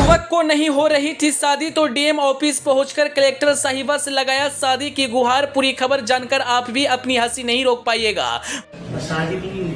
युवक को नहीं हो रही थी शादी तो डीएम ऑफिस पहुंचकर कलेक्टर साहिबा से लगाया शादी की गुहार। पूरी खबर जानकर आप भी अपनी हंसी नहीं रोक पाइएगा। शादी भी नहीं हुई।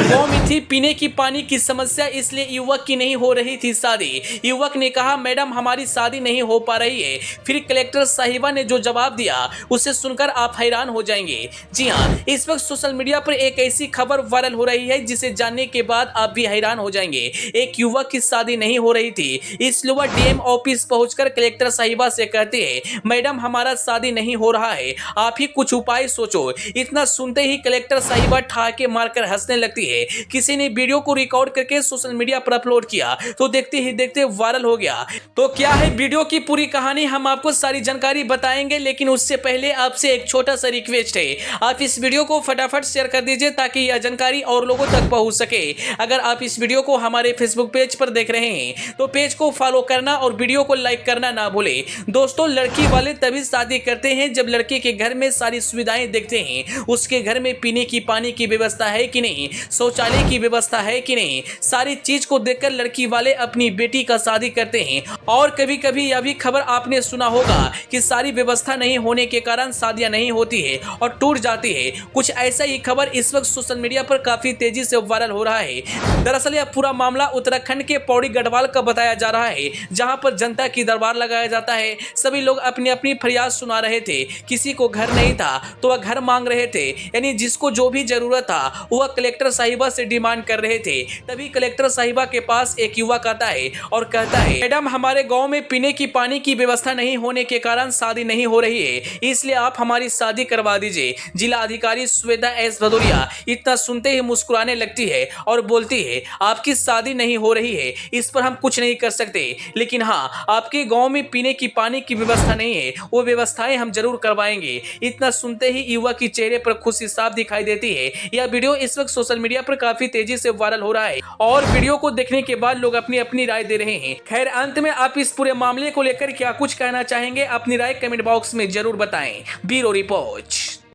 गाँव में थी पीने की पानी की समस्या, इसलिए युवक की नहीं हो रही थी शादी। युवक ने कहा, मैडम हमारी शादी नहीं हो पा रही है। फिर कलेक्टर साहिबा ने जो जवाब दिया उसे सुनकर आप हैरान हो जाएंगे। जी हाँ, इस वक्त सोशल मीडिया पर एक ऐसी खबर वायरल हो रही है जिसे जानने के बाद आप भी हैरान हो जाएंगे। एक युवक की शादी नहीं हो रही थी, इसलिए वह डीएम ऑफिस पहुंचकर कलेक्टर साहिबा से कहते हैं, मैडम हमारा शादी नहीं हो रहा है, आप ही कुछ उपाय सोचो। इतना सुनते ही कलेक्टर साहिबा ठहाके मारकर हंसने लगती है। किसी ने वीडियो को रिकॉर्ड करके सोशल मीडिया पर अपलोड किया तो देखते ही देखते वायरल हो गया। तो क्या है वीडियो की पूरी कहानी, हम आपको सारी जानकारी बताएंगे, लेकिन उससे पहले आपसे एक छोटा सा रिक्वेस्ट है, आप इस वीडियो को फटाफट शेयर कर दीजिए ताकि यह जानकारी और लोगों तक पहुंच सके। अगर आप इस वीडियो को हमारे फेसबुक पेज पर देख रहे हैं तो पेज को फॉलो करना और वीडियो को लाइक करना ना भूले। दोस्तों, लड़की वाले तभी शादी करते हैं जब लड़के के घर में सारी सुविधाएं देखते हैं। उसके घर में पीने की पानी की व्यवस्था है कि नहीं, शौचालय की व्यवस्था है कि नहीं, सारी चीज को देखकर लड़की वाले अपनी बेटी का शादी करते हैं। और कभी कभी यह भी खबर आपने सुना होगा कि सारी व्यवस्था नहीं होने के कारण शादियां नहीं होती है और टूट जाती है। कुछ ऐसा ही खबर इस वक्त सोशल मीडिया पर काफी तेजी से वायरल हो रहा है। दरअसल यह पूरा मामला उत्तराखंड के पौड़ी गढ़वाल का बताया जा रहा है, जहां पर जनता की दरबार लगाया जाता है। सभी लोग अपनी अपनी फरियाद सुना रहे थे। किसी को घर नहीं था तो वह घर मांग रहे थे, यानी जिसको जो भी जरूरत था वह कलेक्टर साहिबा से डिमांड कर रहे थे। तभी कलेक्टर साहिबा के पास एक युवक आता है और कहता है, मैडम हमारे गांव में पीने की पानी की व्यवस्था नहीं होने के कारण शादी नहीं हो रही है, इसलिए आप हमारी शादी करवा दीजिए। जिला अधिकारी श्वेता एस भदौरिया इतना सुनते ही मुस्कुराने लगती है और बोलती है, आपकी शादी नहीं हो रही है, इस पर हम कुछ नहीं कर सकते, लेकिन हाँ आपके गाँव में पीने की पानी की व्यवस्था नहीं है, वो व्यवस्थाएं हम जरूर करवाएंगे। इतना सुनते ही युवक के चेहरे पर खुशी साफ दिखाई देती है। यह वीडियो इस वक्त सोशल मीडिया पर काफी तेजी से वायरल हो रहा है और वीडियो को देखने के बाद लोग अपनी अपनी राय दे रहे हैं। खैर, अंत में आप इस पूरे मामले को लेकर क्या कुछ कहना चाहेंगे, अपनी राय कमेंट बॉक्स में जरूर बताएं। Bureau report.